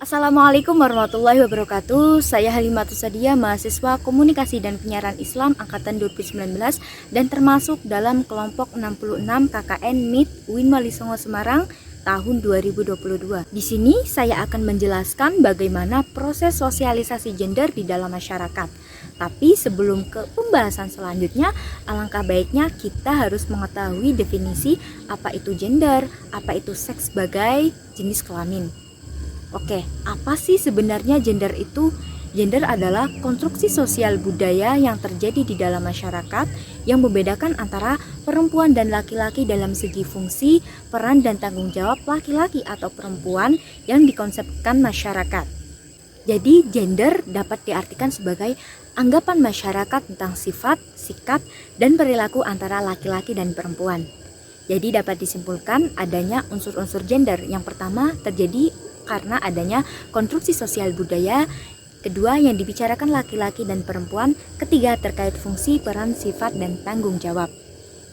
Assalamualaikum warahmatullahi wabarakatuh. Saya Halimatus Sadia, mahasiswa Komunikasi dan Penyiaran Islam angkatan 2019 dan termasuk dalam kelompok 66 KKN MIT UIN Walisongo Semarang tahun 2022. Di sini saya akan menjelaskan bagaimana proses sosialisasi gender di dalam masyarakat. Tapi sebelum ke pembahasan selanjutnya, alangkah baiknya kita harus mengetahui definisi apa itu gender, apa itu seks sebagai jenis kelamin. Oke, apa sih sebenarnya gender itu? Gender adalah konstruksi sosial budaya yang terjadi di dalam masyarakat yang membedakan antara perempuan dan laki-laki dalam segi fungsi, peran dan tanggung jawab laki-laki atau perempuan yang dikonsepkan masyarakat. Jadi, gender dapat diartikan sebagai anggapan masyarakat tentang sifat, sikap, dan perilaku antara laki-laki dan perempuan. Jadi dapat disimpulkan adanya unsur-unsur gender. Yang pertama terjadi karena adanya konstruksi sosial budaya, kedua yang dibicarakan laki-laki dan perempuan, ketiga terkait fungsi, peran, sifat, dan tanggung jawab.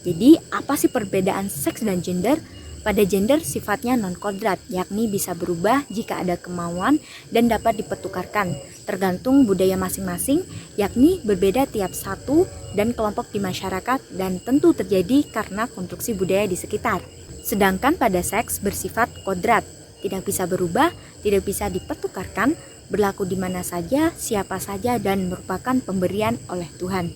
Jadi apa sih perbedaan seks dan gender? Pada gender sifatnya non-kodrat, yakni bisa berubah jika ada kemauan dan dapat dipertukarkan, tergantung budaya masing-masing, yakni berbeda tiap satu dan kelompok di masyarakat dan tentu terjadi karena konstruksi budaya di sekitar. Sedangkan pada seks bersifat kodrat, tidak bisa berubah, tidak bisa dipertukarkan, berlaku di mana saja, siapa saja, dan merupakan pemberian oleh Tuhan.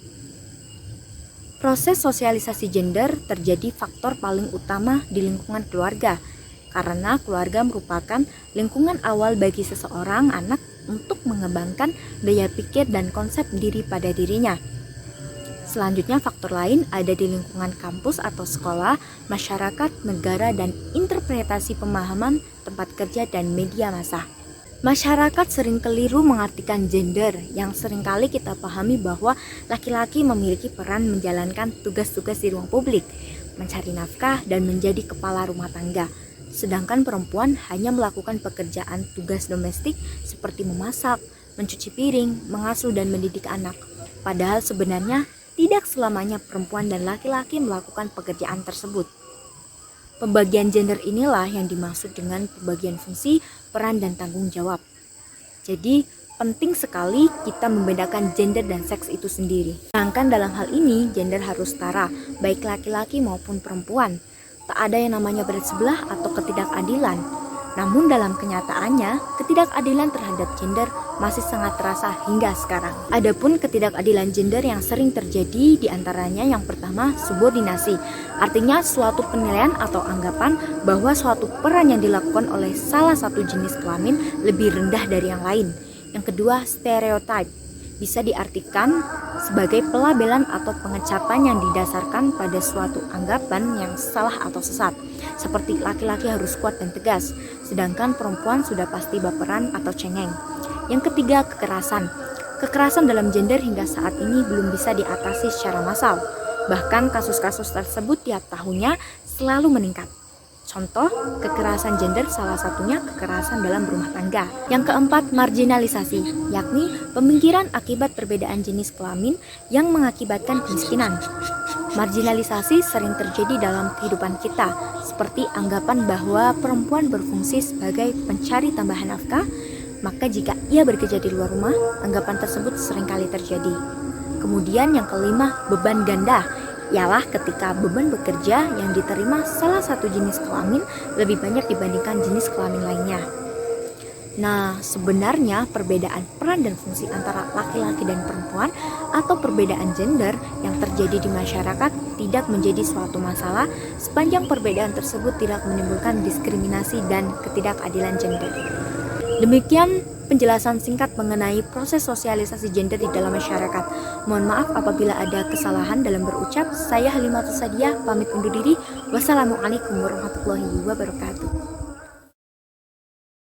Proses sosialisasi gender terjadi faktor paling utama di lingkungan keluarga, karena keluarga merupakan lingkungan awal bagi seseorang anak untuk mengembangkan daya pikir dan konsep diri pada dirinya. Selanjutnya faktor lain ada di lingkungan kampus atau sekolah, masyarakat, negara, dan interpretasi pemahaman tempat kerja dan media massa. Masyarakat sering keliru mengartikan gender yang seringkali kita pahami bahwa laki-laki memiliki peran menjalankan tugas-tugas di ruang publik, mencari nafkah dan menjadi kepala rumah tangga. Sedangkan perempuan hanya melakukan pekerjaan tugas domestik seperti memasak, mencuci piring, mengasuh dan mendidik anak. Padahal sebenarnya tidak selamanya perempuan dan laki-laki melakukan pekerjaan tersebut. Pembagian gender inilah yang dimaksud dengan pembagian fungsi, peran, dan tanggung jawab. Jadi, penting sekali kita membedakan gender dan seks itu sendiri. Sedangkan dalam hal ini, gender harus setara, baik laki-laki maupun perempuan. Tak ada yang namanya berat sebelah atau ketidakadilan. Namun dalam kenyataannya, ketidakadilan terhadap gender masih sangat terasa hingga sekarang. Adapun ketidakadilan gender yang sering terjadi diantaranya yang pertama subordinasi, artinya suatu penilaian atau anggapan bahwa suatu peran yang dilakukan oleh salah satu jenis kelamin lebih rendah dari yang lain. Yang kedua stereotype, bisa diartikan sebagai pelabelan atau pengecapan yang didasarkan pada suatu anggapan yang salah atau sesat, seperti laki-laki harus kuat dan tegas, sedangkan perempuan sudah pasti baperan atau cengeng. Yang ketiga kekerasan. Kekerasan dalam gender hingga saat ini belum bisa diatasi secara massal. Bahkan kasus-kasus tersebut tiap tahunnya selalu meningkat. Contoh, kekerasan gender salah satunya kekerasan dalam rumah tangga. Yang keempat, marginalisasi, yakni pemingkiran akibat perbedaan jenis kelamin yang mengakibatkan kemiskinan. Marginalisasi sering terjadi dalam kehidupan kita, seperti anggapan bahwa perempuan berfungsi sebagai pencari tambahan nafkah, maka jika ia bekerja di luar rumah, anggapan tersebut seringkali terjadi. Kemudian yang kelima, beban ganda, ialah ketika beban bekerja yang diterima salah satu jenis kelamin lebih banyak dibandingkan jenis kelamin lainnya. Nah, sebenarnya perbedaan peran dan fungsi antara laki-laki dan perempuan atau perbedaan gender yang terjadi di masyarakat tidak menjadi suatu masalah sepanjang perbedaan tersebut tidak menimbulkan diskriminasi dan ketidakadilan gender. Demikian penjelasan singkat mengenai proses sosialisasi gender di dalam masyarakat. Mohon maaf apabila ada kesalahan dalam berucap. Saya Halimatus Sadia pamit undur diri. Wassalamualaikum warahmatullahi wabarakatuh.